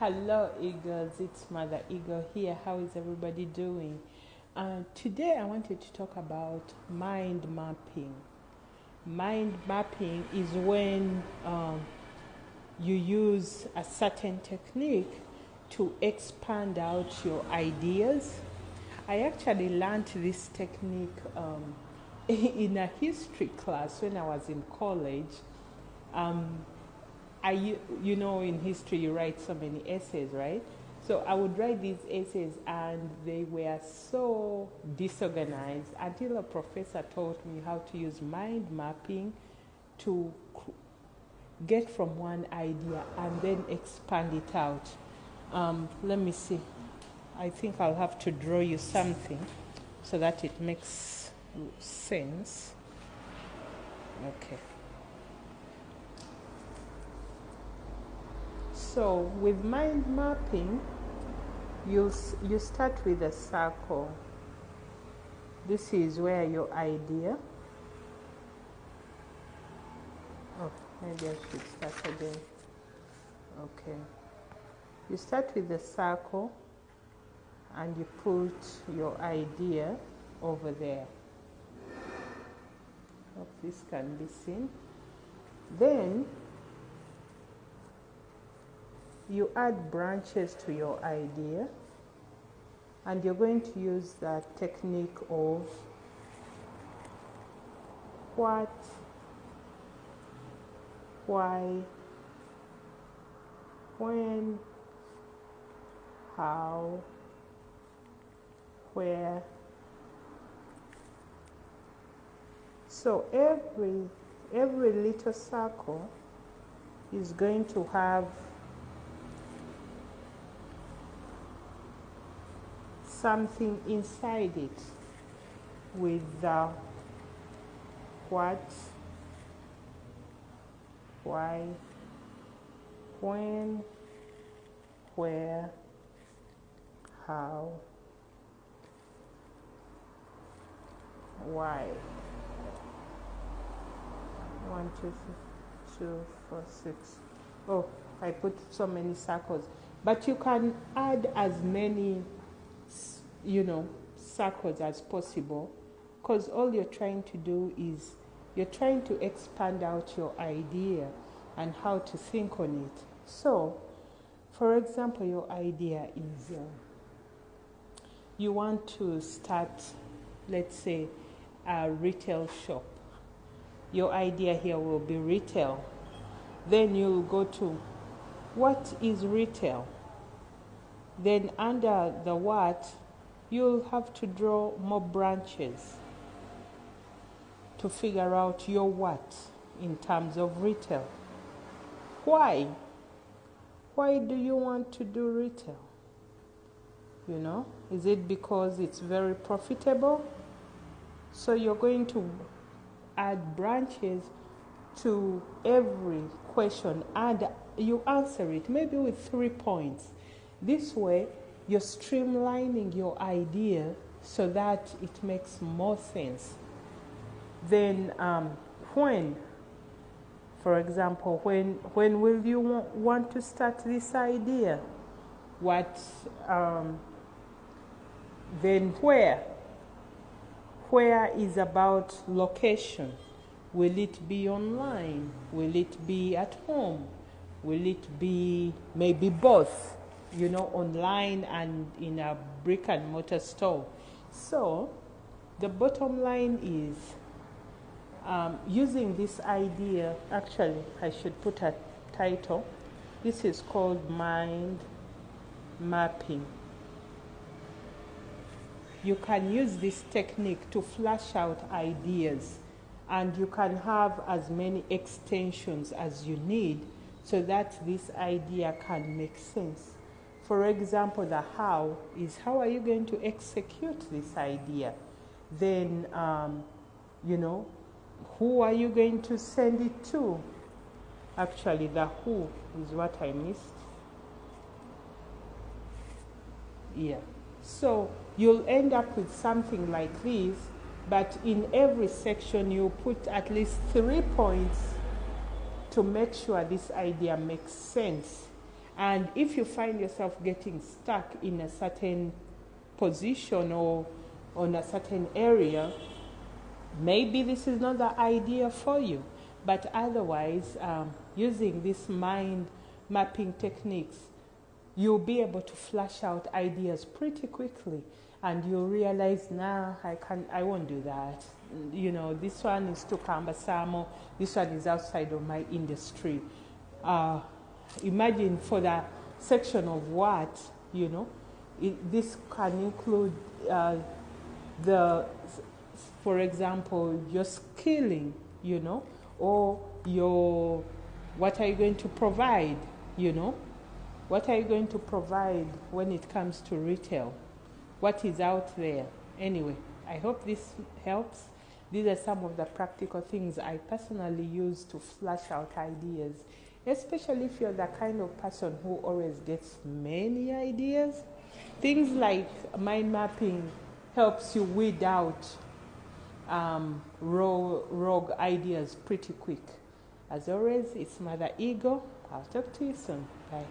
Hello, Eagles. It's Mother Eagle here. How is everybody doing? Today, I wanted to talk about mind mapping. Mind mapping is when you use a certain technique to expand out your ideas. I actually learned this technique in a history class when I was in college. Um, in history you write so many essays, right? So I would write these essays and they were so disorganized until a professor taught me how to use mind mapping to get from one idea and then expand it out. Let me see. I think I'll have to draw you something so that it makes sense. Okay. So with mind mapping, you start with a circle. This is where your idea. Oh, maybe I should start again. Okay. You start with the circle and you put your idea over there. Hope this can be seen. Then you add branches to your idea, and you're going to use the technique of what, why, when, how, where. So every little circle is going to have something inside it with the what, why, when, where, how, why. 1, 2, 2, 4, 6. Oh, I put so many circles. But you can add as many circles as possible, because all you're trying to do is you're trying to expand out your idea and how to think on it. So, for example, your idea is you want to start, let's say, a retail shop. Your idea here will be retail. Then you'll go to what is retail. Then under the what, you'll have to draw more branches to figure out your what in terms of retail. Why? Why do you want to do retail? Is it because it's very profitable? So you're going to add branches to every question and you answer it maybe with 3 points. This way, you're streamlining your idea so that it makes more sense. Then when, for example, when will you want to start this idea? What, then where? Where is about location. Will it be online? Will it be at home? Will it be maybe both? Online and in a brick and mortar store. So, the bottom line is using this idea. Actually, I should put a title. This is called mind mapping. You can use this technique to flash out ideas, and you can have as many extensions as you need so that this idea can make sense. For example, the how is how are you going to execute this idea? Then, who are you going to send it to? Actually, the who is what I missed. Yeah. So you'll end up with something like this, but in every section you put at least 3 points to make sure this idea makes sense. And if you find yourself getting stuck in a certain position or on a certain area, maybe this is not the idea for you. But otherwise, using this mind mapping techniques, you'll be able to flash out ideas pretty quickly, and you'll realize, nah, I won't do that. You know, this one is too cumbersome, or this one is outside of my industry. Imagine for the section of what, you know, this can include for example, your skilling, you know, or what are you going to provide, you know? What are you going to provide when it comes to retail? What is out there? Anyway, I hope this helps. These are some of the practical things I personally use to flash out ideas, especially if you're the kind of person who always gets many ideas. Things like mind mapping helps you weed out rogue ideas pretty quick. As always, it's Mother Ego. I'll talk to you soon. Bye.